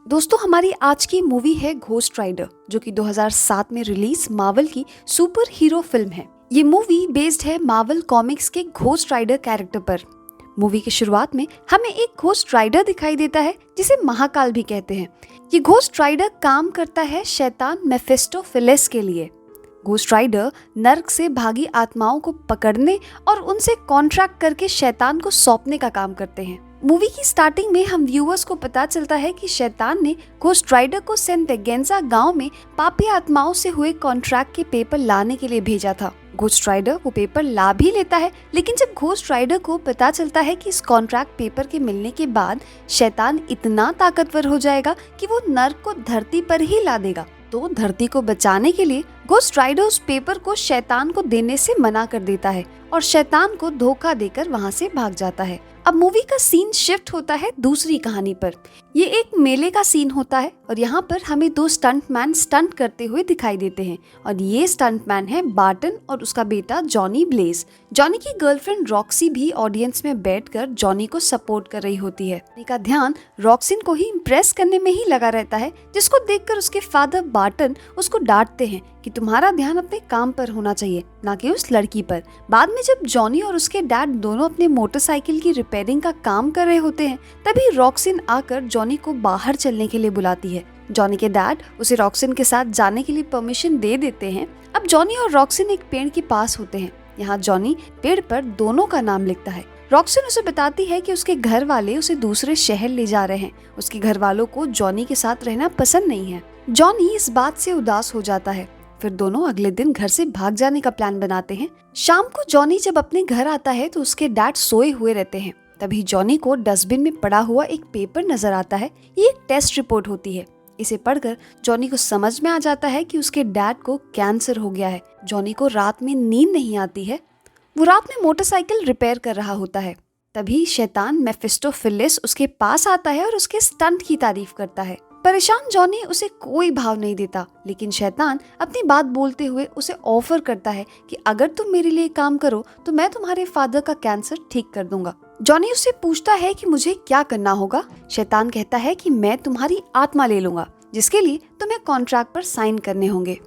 दोस्तों हमारी आज की मूवी है घोस्ट राइडर, जो कि 2007 में रिलीज मार्वल की सुपर हीरो फिल्म है। ये मूवी बेस्ड है मार्वल कॉमिक्स के घोस्ट राइडर कैरेक्टर पर। मूवी की शुरुआत में हमें एक घोस्ट राइडर दिखाई देता है जिसे महाकाल भी कहते हैं। ये घोस्ट राइडर काम करता है शैतान मेफिस्टोफेलिस के लिए। घोस्ट राइडर नर्क से भागी आत्माओं को पकड़ने और उनसे कॉन्ट्रैक्ट करके शैतान को सौंपने का काम करते हैं। मूवी की स्टार्टिंग में हम व्यूअर्स को पता चलता है कि शैतान ने घोस्ट राइडर को सेंट वेगेंजा गांव में पापी आत्माओं से हुए कॉन्ट्रैक्ट के पेपर लाने के लिए भेजा था। घोस्ट राइडर वो पेपर ला भी लेता है, लेकिन जब घोस्ट राइडर को पता चलता है कि इस कॉन्ट्रैक्ट पेपर के मिलने के बाद शैतान इतना ताकतवर हो जाएगा कि वो नर्क को धरती पर ही ला देगा, तो धरती को बचाने के लिए घोस्ट राइडर उस पेपर को शैतान को देने से मना कर देता है और शैतान को धोखा देकर वहाँ से भाग जाता है। अब मूवी का सीन शिफ्ट होता है दूसरी कहानी पर। ये एक मेले का सीन होता है और यहाँ पर हमें दो स्टंटमैन स्टंट करते हुए दिखाई देते हैं और ये स्टंटमैन है बार्टन और उसका बेटा जॉनी ब्लेज। जॉनी की गर्लफ्रेंड रॉक्सी भी ऑडियंस में बैठकर जॉनी को सपोर्ट कर रही होती है। उनका ध्यान रॉक्सिन को ही इम्प्रेस करने में ही लगा रहता है, जिसको देखकर उसके फादर बार्टन उसको डांटते हैं कि तुम्हारा ध्यान अपने काम पर होना चाहिए, ना कि उस लड़की पर। बाद में जब जॉनी और उसके डैड दोनों अपने मोटरसाइकिल की रिपेयरिंग का काम कर रहे होते हैं, तभी रॉक्सिन आकर जॉनी को बाहर चलने के लिए बुलाती है। जॉनी के डैड उसे रॉक्सिन के साथ जाने के लिए परमिशन दे देते हैं। अब जॉनी और रॉक्सिन एक पेड़ के पास होते हैं। यहाँ जॉनी पेड़ पर दोनों का नाम लिखता है। रॉक्सिन उसे बताती है कि उसके घर वाले उसे दूसरे शहर ले जा रहे हैं। उसके घर वालों को जॉनी के साथ रहना पसंद नहीं है। जॉनी इस बात से उदास हो जाता है। फिर दोनों अगले दिन घर से भाग जाने का प्लान बनाते हैं। शाम को जॉनी जब अपने घर आता है तो उसके डैड सोए हुए रहते हैं। तभी जॉनी को डस्टबिन में पड़ा हुआ एक पेपर नजर आता है। ये एक टेस्ट रिपोर्ट होती है। इसे पढ़कर जॉनी को समझ में आ जाता है कि उसके डैड को कैंसर हो गया है। जॉनी को रात में नींद नहीं आती है। वो रात में मोटरसाइकिल रिपेयर कर रहा होता है। तभी शैतान मेफिस्टोफेलिस उसके पास आता है और उसके स्टंट की तारीफ करता है। परेशान जॉनी उसे कोई भाव नहीं देता, लेकिन शैतान अपनी बात बोलते हुए उसे ऑफर करता है कि अगर तुम मेरे लिए काम करो तो मैं तुम्हारे फादर का कैंसर ठीक कर दूंगा। जॉनी उससे पूछता है कि मुझे क्या करना होगा। शैतान कहता है कि मैं तुम्हारी आत्मा ले लूंगा, जिसके लिए तुम्हें कॉन्ट्रैक्ट पर साइन करने होंगे।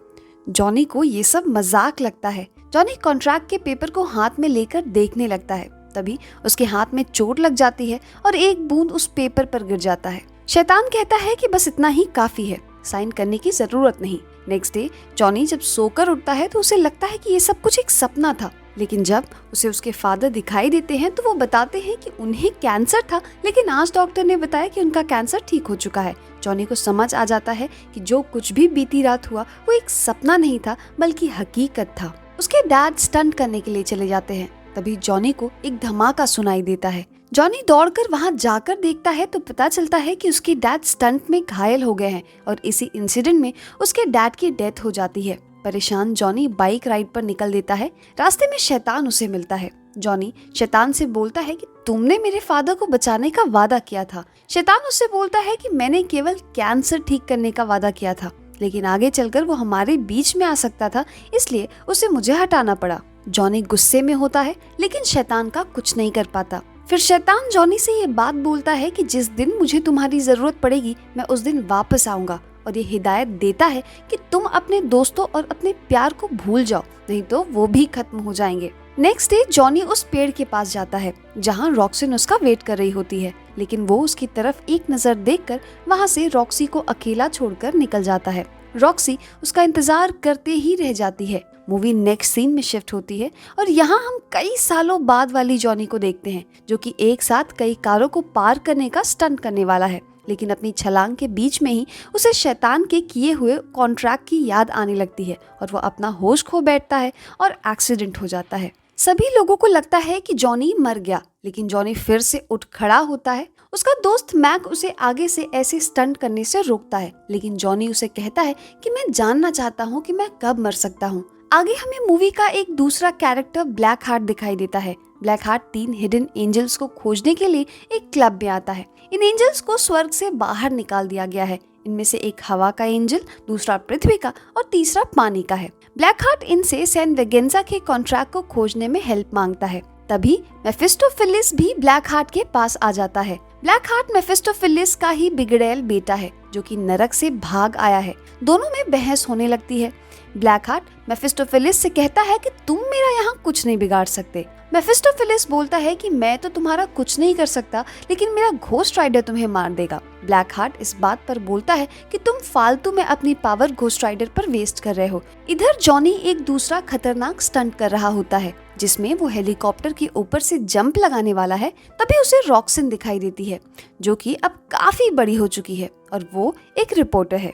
जॉनी को ये सब मजाक लगता है। जॉनी कॉन्ट्रैक्ट के पेपर को हाथ में लेकर देखने लगता है। तभी उसके हाथ में चोट लग जाती है और एक बूंद उस पेपर पर गिर जाता है। शैतान कहता है कि बस इतना ही काफी है, साइन करने की जरूरत नहीं। नेक्स्ट डे जॉनी जब सोकर उठता है तो उसे लगता है कि ये सब कुछ एक सपना था, लेकिन जब उसे उसके फादर दिखाई देते हैं तो वो बताते हैं कि उन्हें कैंसर था, लेकिन आज डॉक्टर ने बताया कि उनका कैंसर ठीक हो चुका है। जॉनी को समझ आ जाता है कि जो कुछ भी बीती रात हुआ वो एक सपना नहीं था, बल्कि हकीकत था। उसके डैड स्टंट करने के लिए चले जाते हैं। तभी जॉनी को एक धमाका सुनाई देता है। जॉनी दौड़कर वहां जाकर देखता है तो पता चलता है कि उसके डैड स्टंट में घायल हो गए हैं और इसी इंसिडेंट में उसके डैड की डेथ हो जाती है। परेशान जॉनी बाइक राइड पर निकल देता है। रास्ते में शैतान उसे मिलता है। जॉनी शैतान से बोलता है कि तुमने मेरे फादर को बचाने का वादा किया था। शैतान उससे बोलता है कि मैंने केवल कैंसर ठीक करने का वादा किया था, लेकिन आगे चलकर वो हमारे बीच में आ सकता था, इसलिए उसे मुझे हटाना पड़ा। जॉनी गुस्से में होता है, लेकिन शैतान का कुछ नहीं कर पाता। फिर शैतान जॉनी से ये बात बोलता है कि जिस दिन मुझे तुम्हारी जरूरत पड़ेगी मैं उस दिन वापस आऊंगा, और ये हिदायत देता है कि तुम अपने दोस्तों और अपने प्यार को भूल जाओ, नहीं तो वो भी खत्म हो जाएंगे। नेक्स्ट डे जॉनी उस पेड़ के पास जाता है जहाँ रॉक्सिन उसका वेट कर रही होती है, लेकिन वो उसकी तरफ एक नजर देखकर वहाँ से रॉक्सी को अकेला छोड़कर निकल जाता है। रॉक्सी उसका इंतजार करते ही रह जाती है। मूवी नेक्स्ट सीन में शिफ्ट होती है और यहाँ हम कई सालों बाद वाली जॉनी को देखते हैं, जो कि एक साथ कई कारों को पार करने का स्टंट करने वाला है, लेकिन अपनी छलांग के बीच में ही उसे शैतान के किए हुए कॉन्ट्रैक्ट की याद आने लगती है और वो अपना होश खो बैठता है और एक्सीडेंट हो जाता है। सभी लोगों को लगता है कि जॉनी मर गया, लेकिन जॉनी फिर से उठ खड़ा होता है। उसका दोस्त मैक उसे आगे से ऐसे स्टंट करने से रोकता है, लेकिन जॉनी उसे कहता है कि मैं जानना चाहता हूँ कि मैं कब मर सकता हूँ। आगे हमें मूवी का एक दूसरा कैरेक्टर ब्लैक हार्ट दिखाई देता है। ब्लैक हार्ट 3 हिडन एंजल्स को खोजने के लिए एक क्लब में आता है। इन एंजल्स को स्वर्ग से बाहर निकाल दिया गया है। इनमें से एक हवा का एंजल, दूसरा पृथ्वी का और तीसरा पानी का है। ब्लैक हार्ट इनसे सेंट वेगेंजा के कॉन्ट्रैक्ट को खोजने में हेल्प मांगता है। तभी मेफिस्टोफेलिस भी ब्लैक हार्ट के पास आ जाता है। ब्लैक हार्ट मेफिस्टोफेलिस का ही बिगड़ैल बेटा है जो कि नरक से भाग आया है। दोनों में बहस होने लगती है। ब्लैक हार्ट मेफिस्टोफेलिस से कहता है कि तुम मेरा यहाँ कुछ नहीं बिगाड़ सकते। मेफिस्टोफेलिस बोलता है कि मैं तो तुम्हारा कुछ नहीं कर सकता, लेकिन मेरा घोस्ट राइडर तुम्हें मार देगा। ब्लैक हार्ट इस बात पर बोलता है कि तुम फालतू में अपनी पावर घोस्ट राइडर पर वेस्ट कर रहे हो। इधर जॉनी एक दूसरा खतरनाक स्टंट कर रहा होता है जिसमें वो हेलीकॉप्टर के ऊपर से जंप लगाने वाला है। तभी उसे रॉक्सिन दिखाई देती है जो कि अब काफी बड़ी हो चुकी है और वो एक रिपोर्टर है।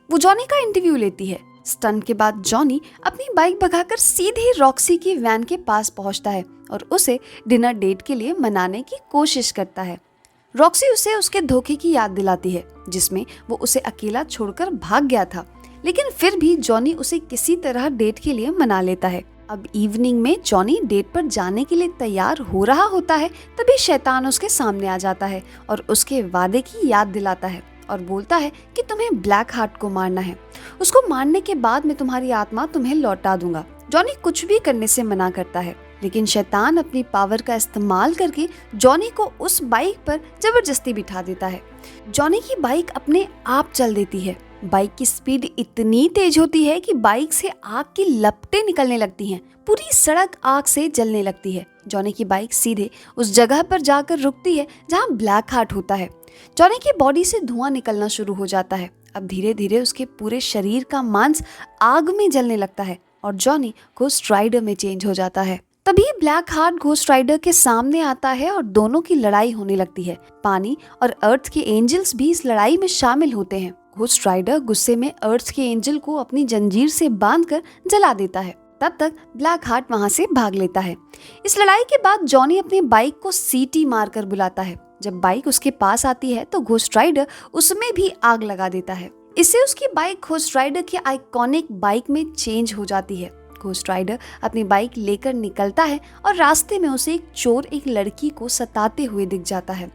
वो जॉनी का इंटरव्यू लेती है। स्टंट के बाद जॉनी अपनी बाइक भगाकर सीधे रॉक्सी की वैन के पास पहुंचता है और उसे डिनर डेट के लिए मनाने की कोशिश करता है। रॉक्सी उसे उसके धोखे की याद दिलाती है जिसमें वो उसे अकेला छोड़कर भाग गया था, लेकिन फिर भी जॉनी उसे किसी तरह डेट के लिए मना लेता है। अब इवनिंग में जॉनी डेट पर जाने के लिए तैयार हो रहा होता है, तभी शैतान उसके सामने आ जाता है और उसके वादे की याद दिलाता है और बोलता है कि तुम्हें ब्लैक हार्ट को मारना है। उसको मारने के बाद मैं तुम्हारी आत्मा तुम्हें लौटा दूंगा। जॉनी कुछ भी करने से मना करता है, लेकिन शैतान अपनी पावर का इस्तेमाल करके जॉनी को उस बाइक पर जबरदस्ती बिठा देता है। जॉनी की बाइक अपने आप चल देती है। बाइक की स्पीड इतनी तेज होती है कि बाइक से आग की लपटें निकलने लगती हैं। पूरी सड़क आग से जलने लगती है। जॉनी की बाइक सीधे उस जगह पर जाकर रुकती है जहाँ ब्लैक हार्ट होता है। जॉनी की बॉडी से धुआं निकलना शुरू हो जाता है। अब धीरे धीरे उसके पूरे शरीर का मांस आग में जलने लगता है और जॉनी घोस्ट राइडर में चेंज हो जाता है। तभी ब्लैक हार्ट घोस्ट राइडर के सामने आता है और दोनों की लड़ाई होने लगती है। पानी और अर्थ के एंजल्स भी इस लड़ाई में शामिल होते हैं। घोस्ट राइडर गुस्से में अर्थ के एंजल को अपनी जंजीर से बांधकर जला देता है। तब तक ब्लैक हार्ट वहां से भाग लेता है। इस लड़ाई के बाद जॉनी अपनी बाइक को सीटी मारकर बुलाता है। जब बाइक उसके पास आती है तो घोस्ट राइडर उसमें भी आग लगा देता है। इससे उसकी बाइक घोस्ट राइडर की आइकॉनिक बाइक में चेंज हो जाती है। घोस्ट राइडर अपनी बाइक लेकर निकलता है और रास्ते में उसे एक चोर एक लड़की को सताते हुए दिख जाता है।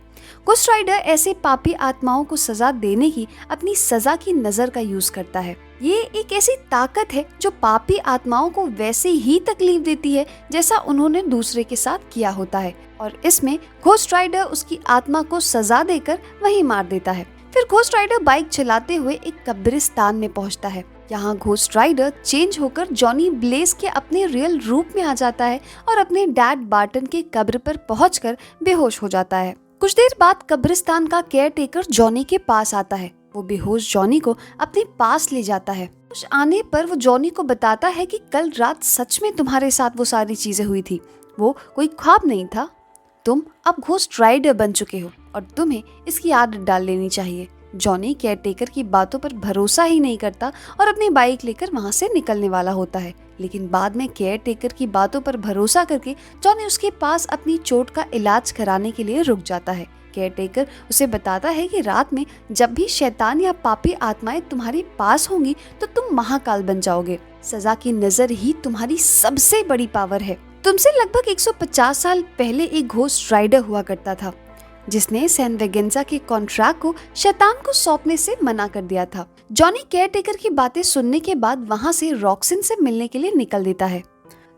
घोस्ट राइडर ऐसे पापी आत्माओं को सजा देने की अपनी सजा की नजर का यूज करता है। ये एक ऐसी ताकत है जो पापी आत्माओं को वैसे ही तकलीफ देती है जैसा उन्होंने दूसरे के साथ किया होता है, और इसमें घोस्ट राइडर उसकी आत्मा को सजा देकर वहीं मार देता है। फिर घोस्ट राइडर बाइक चलाते हुए एक कब्रिस्तान में पहुंचता है। यहाँ घोस्ट राइडर चेंज होकर जॉनी ब्लेज के अपने रियल रूप में आ जाता है और अपने डैड बार्टन के कब्र पर पहुंचकर बेहोश हो जाता है। कुछ देर बाद कब्रिस्तान का केयर टेकर जॉनी के पास आता है। वो बेहोश जॉनी को अपने पास ले जाता है। कुछ आने पर वो जॉनी को बताता है कि कल रात सच में तुम्हारे साथ वो सारी चीजें हुई थी, वो कोई ख्वाब नहीं था। तुम अब घोस्ट राइडर बन चुके हो और तुम्हें इसकी आदत डाल लेनी चाहिए। जॉनी केयरटेकर की बातों पर भरोसा ही नहीं करता और अपनी बाइक लेकर वहां से निकलने वाला होता है, लेकिन बाद में केयरटेकर की बातों पर भरोसा करके जॉनी उसके पास अपनी चोट का इलाज कराने के लिए रुक जाता है। केयरटेकर उसे बताता है कि रात में जब भी शैतान या पापी आत्माएं तुम्हारे पास होंगी तो तुम महाकाल बन जाओगे। सजा की नजर ही तुम्हारी सबसे बड़ी पावर है। तुमसे लगभग 150 साल पहले एक घोस्ट राइडर हुआ करता था जिसने सैन वेगेंजा के कॉन्ट्रैक्ट को शैतान को सौंपने से मना कर दिया था। जॉनी केयरटेकर की बातें सुनने के बाद वहां से रॉक्सिन से मिलने के लिए निकल देता है।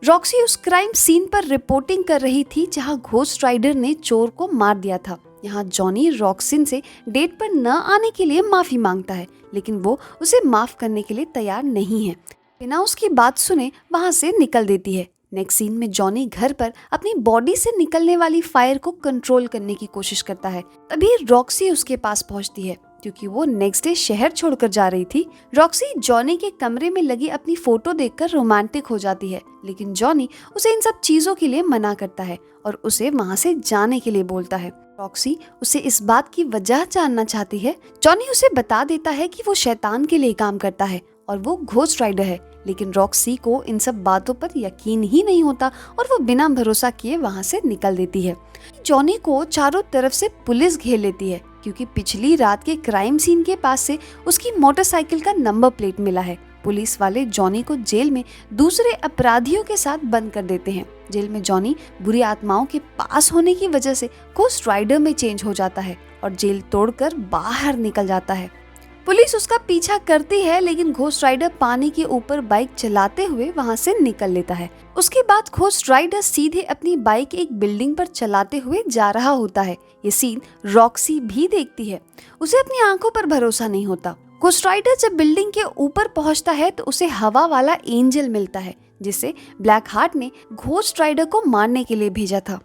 रॉक्सी उस क्राइम सीन पर रिपोर्टिंग कर रही थी जहां घोस्ट राइडर ने चोर को मार दिया था। यहाँ जॉनी रॉक्सिन से डेट पर न आने के लिए माफी मांगता है, लेकिन वो उसे माफ करने के लिए तैयार नहीं है। बिना उसकी बात सुने वहां से निकल देती है। नेक्स्ट सीन में जॉनी घर पर अपनी बॉडी से निकलने वाली फायर को कंट्रोल करने की कोशिश करता है। तभी रॉक्सी उसके पास पहुंचती है क्योंकि वो नेक्स्ट डे शहर छोड़कर जा रही थी। रॉक्सी जॉनी के कमरे में लगी अपनी फोटो देखकर रोमांटिक हो जाती है, लेकिन जॉनी उसे इन सब चीजों के लिए मना करता है और उसे वहां से जाने के लिए बोलता है। रॉक्सी उसे इस बात की वजह जानना चाहती है। जॉनी उसे बता देता है कि वो शैतान के लिए काम करता है और वो घोस्ट राइडर है, लेकिन रॉक्सी को इन सब बातों पर यकीन ही नहीं होता और वो बिना भरोसा किए वहां से निकल देती है। जॉनी को चारों तरफ से पुलिस घेर लेती है क्योंकि पिछली रात के क्राइम सीन के पास से उसकी मोटरसाइकिल का नंबर प्लेट मिला है। पुलिस वाले जॉनी को जेल में दूसरे अपराधियों के साथ बंद कर देते हैं। जेल में जॉनी बुरी आत्माओं के पास होने की वजह से घोस्ट राइडर में चेंज हो जाता है और जेल तोड़कर बाहर निकल जाता है। पुलिस उसका पीछा करती है, लेकिन घोस्ट राइडर पानी के ऊपर बाइक चलाते हुए वहाँ से निकल लेता है। उसके बाद घोस्ट राइडर सीधे अपनी बाइक एक बिल्डिंग पर चलाते हुए जा रहा होता है। ये सीन रॉक्सी भी देखती है। उसे अपनी आंखों पर भरोसा नहीं होता। घोस्ट राइडर जब बिल्डिंग के ऊपर पहुंचता है तो उसे हवा वाला एंजल मिलता है, जिसे ब्लैक हार्ट ने घोस्ट राइडर को मारने के लिए भेजा था।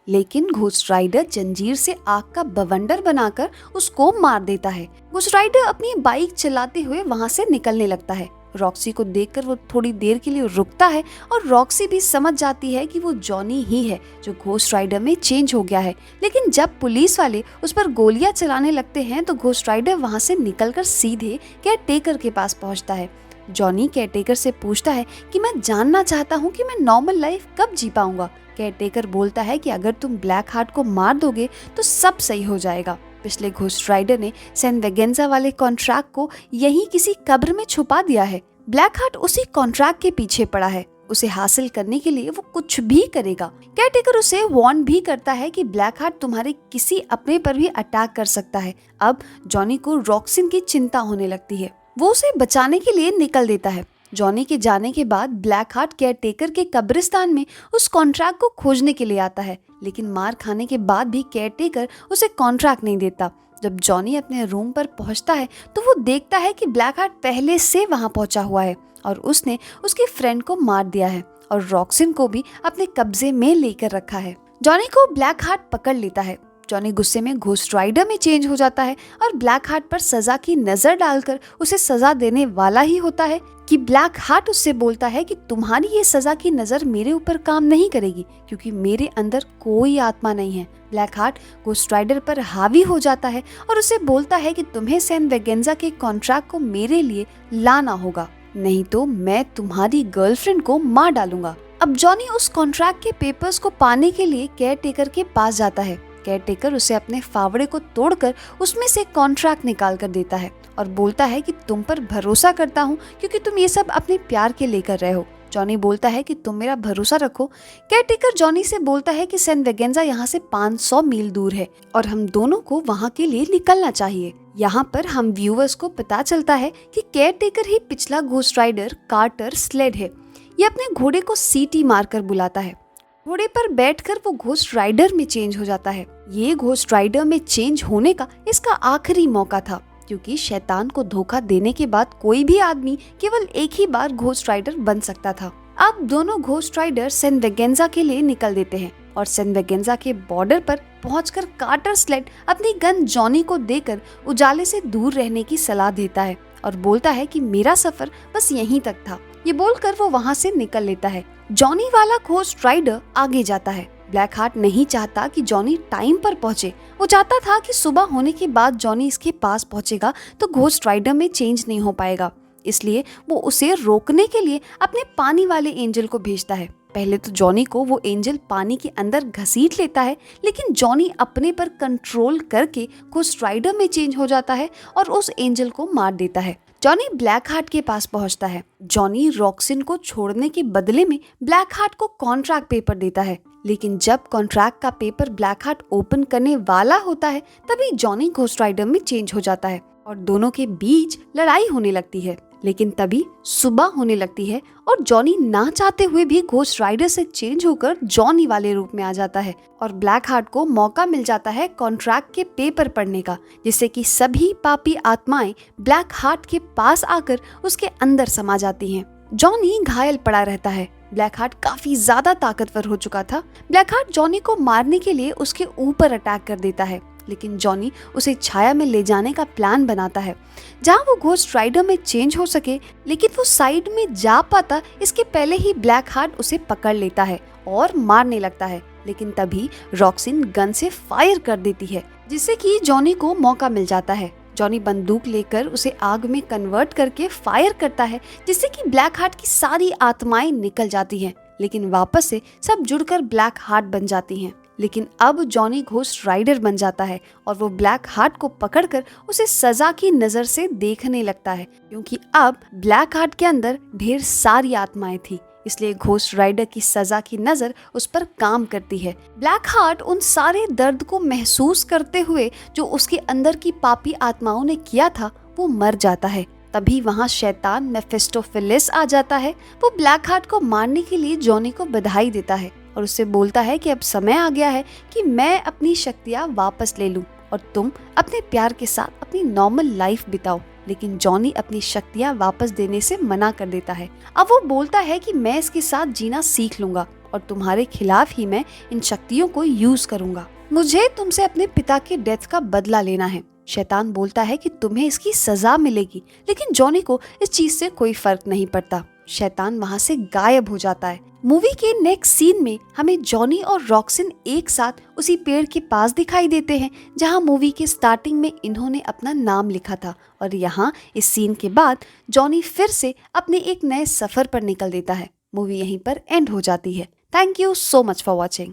लेकिन घोस्ट राइडर जंजीर से आग का बवंडर बनाकर उसको मार देता है। घोस्ट राइडर अपनी बाइक चलाते हुए वहाँ से निकलने लगता है। रॉक्सी को देखकर वो थोड़ी देर के लिए रुकता है और रॉक्सी भी समझ जाती है कि वो जॉनी ही है जो घोस्ट राइडर में चेंज हो गया है। लेकिन जब पुलिस वाले उस पर गोलियां चलाने लगते हैं तो घोस्ट राइडर वहाँ से निकलकर सीधे केयरटेकर के पास पहुँचता है। जॉनी केयरटेकर से पूछता है कि मैं जानना चाहता हूँ कि मैं नॉर्मल लाइफ कब जी पाऊंगा। केयरटेकर बोलता है कि अगर तुम ब्लैक हार्ट को मार दोगे तो सब सही हो जाएगा। पिछले घोस्ट राइडर ने सैन वेगेंजा वाले कॉन्ट्रैक्ट को यहीं किसी कब्र में छुपा दिया है। ब्लैक हार्ट उसी कॉन्ट्रैक्ट के पीछे पड़ा है। उसे हासिल करने के लिए वो कुछ भी करेगा। केयरटेकर उसे वार्न भी करता है कि ब्लैक हार्ट तुम्हारे किसी अपने पर भी अटैक कर सकता है। अब जॉनी को रॉक्सिन की चिंता होने लगती है। वो उसे बचाने के लिए निकल देता है। जॉनी के जाने के बाद ब्लैक हार्ट केयरटेकर के कब्रिस्तान में उस कॉन्ट्रैक्ट को खोजने के लिए आता है, लेकिन मार खाने के बाद भी केयरटेकर उसे कॉन्ट्रैक्ट नहीं देता। जब जॉनी अपने रूम पर पहुंचता है तो वो देखता है कि ब्लैक हार्ट पहले से वहां पहुंचा हुआ है और उसने उसके फ्रेंड को मार दिया है और रॉक्सिन को भी अपने कब्जे में लेकर रखा है। जॉनी को ब्लैक हार्ट पकड़ लेता है। जॉनी गुस्से में घोस्ट राइडर में चेंज हो जाता है और ब्लैक हार्ट पर सजा की नजर डालकर उसे सजा देने वाला ही होता है कि ब्लैक हार्ट उससे बोलता है कि तुम्हारी ये सजा की नजर मेरे ऊपर काम नहीं करेगी क्योंकि मेरे अंदर कोई आत्मा नहीं है। ब्लैक हार्ट घोस्ट राइडर पर हावी हो जाता है और उसे बोलता है कि तुम्हें सैन वेगेंजा के कॉन्ट्रैक्ट को मेरे लिए लाना होगा, नहीं तो मैं तुम्हारी गर्लफ्रेंड को मार डालूंगा। अब जॉनी उस कॉन्ट्रैक्ट के पेपर्स को पाने के लिए केयरटेकर के पास जाता है। केयरटेकर उसे अपने फावड़े को तोड़कर उसमें से कॉन्ट्रैक्ट निकाल कर देता है और बोलता है कि तुम पर भरोसा करता हूँ क्योंकि तुम ये सब अपने प्यार के लिए कर रहे हो। जॉनी बोलता है कि तुम मेरा भरोसा रखो। केयरटेकर जॉनी से बोलता है कि सैन वेगेंजा यहाँ से 500 मील दूर है और हम दोनों को वहाँ के लिए निकलना चाहिए। यहाँ पर हम व्यूअर्स को पता चलता है कि केयरटेकर ही पिछला घोस्ट राइडर कार्टर स्लेड है। ये अपने घोड़े को सीटी मारकर बुलाता है। घोड़े पर बैठकर वो घोस्ट राइडर में चेंज हो जाता है। ये घोस्ट राइडर में चेंज होने का इसका आखिरी मौका था क्योंकि शैतान को धोखा देने के बाद कोई भी आदमी केवल एक ही बार घोस्ट राइडर बन सकता था। अब दोनों घोस्ट राइडर सैन वेगेंजा के लिए निकल देते हैं और सैन वेगेंजा के बॉर्डर पर पहुंचकर कार्टर स्लेड अपनी गन जॉनी को देकर उजाले से दूर रहने की सलाह देता है और बोलता है कि मेरा सफर बस यहीं तक था। ये बोलकर वो वहाँ से निकल लेता है। जॉनी वाला घोस्ट राइडर आगे जाता है। ब्लैक हार्ट नहीं चाहता कि जॉनी टाइम पर पहुंचे। वो चाहता था कि सुबह होने के बाद जॉनी इसके पास पहुंचेगा तो घोस्ट राइडर में चेंज नहीं हो पाएगा, इसलिए वो उसे रोकने के लिए अपने पानी वाले एंजल को भेजता है। पहले तो जॉनी को वो एंजल पानी के अंदर घसीट लेता है, लेकिन जॉनी अपने पर कंट्रोल करके घोस्ट राइडर में चेंज हो जाता है और उस एंजल को मार देता है। जॉनी ब्लैक हार्ट के पास पहुंचता है। जॉनी रॉक्सिन को छोड़ने के बदले में ब्लैक हार्ट को कॉन्ट्रैक्ट पेपर देता है, लेकिन जब कॉन्ट्रैक्ट का पेपर ब्लैक हार्ट ओपन करने वाला होता है तभी जॉनी घोस्ट राइडर में चेंज हो जाता है और दोनों के बीच लड़ाई होने लगती है। लेकिन तभी सुबह होने लगती है और जॉनी ना चाहते हुए भी घोस्ट राइडर से चेंज होकर जॉनी वाले रूप में आ जाता है और ब्लैक हार्ट को मौका मिल जाता है कॉन्ट्रैक्ट के पेपर पढ़ने का, जिससे कि सभी पापी आत्माएं ब्लैक हार्ट के पास आकर उसके अंदर समा जाती हैं। जॉनी घायल पड़ा रहता है। ब्लैक हार्ट काफी ज्यादा ताकतवर हो चुका था। ब्लैक हार्ट जॉनी को मारने के लिए उसके ऊपर अटैक कर देता है, लेकिन जॉनी उसे छाया में ले जाने का प्लान बनाता है जहां वो घोस्ट राइडर में चेंज हो सके, लेकिन वो साइड में जा पाता इसके पहले ही ब्लैक हार्ट उसे पकड़ लेता है और मारने लगता है। लेकिन तभी रॉक्सिन गन से फायर कर देती है, जिससे कि जॉनी को मौका मिल जाता है। जॉनी बंदूक लेकर उसे आग में कन्वर्ट करके फायर करता है, जिससे कि ब्लैक हार्ट की सारी आत्माएं निकल जाती हैं, लेकिन वापस से सब जुड़कर ब्लैक हार्ट बन जाती हैं। लेकिन अब जॉनी घोस्ट राइडर बन जाता है और वो ब्लैक हार्ट को पकड़कर उसे सजा की नजर से देखने लगता है, क्योंकि अब ब्लैक हार्ट के अंदर ढेर सारी आत्माएं थी, इसलिए घोस्ट राइडर की सजा की नजर उस पर काम करती है। ब्लैक हार्ट उन सारे दर्द को महसूस करते हुए जो उसके अंदर की पापी आत्माओं ने किया था वो मर जाता है। तभी वहाँ शैतान मेफिस्टोफेलिस आ जाता है। वो ब्लैक हार्ट को मारने के लिए जॉनी को बधाई देता है और उससे बोलता है कि अब समय आ गया है कि मैं अपनी शक्तियाँ वापस ले लूं और तुम अपने प्यार के साथ अपनी नॉर्मल लाइफ बिताओ। लेकिन जॉनी अपनी शक्तियाँ वापस देने से मना कर देता है। अब वो बोलता है कि मैं इसके साथ जीना सीख लूंगा और तुम्हारे खिलाफ ही मैं इन शक्तियों को यूज करूंगा। मुझे तुमसे अपने पिता के डेथ का बदला लेना है। शैतान बोलता है कि तुम्हें इसकी सजा मिलेगी, लेकिन जॉनी को इस चीज से कोई फर्क नहीं पड़ता। शैतान वहाँ से गायब हो जाता है। मूवी के नेक्स्ट सीन में हमें जॉनी और रॉक्सिन एक साथ उसी पेड़ के पास दिखाई देते हैं जहाँ मूवी के स्टार्टिंग में इन्होंने अपना नाम लिखा था। और यहाँ इस सीन के बाद जॉनी फिर से अपने एक नए सफर पर निकल देता है। मूवी यहीं पर एंड हो जाती है। Thank you so much for watching.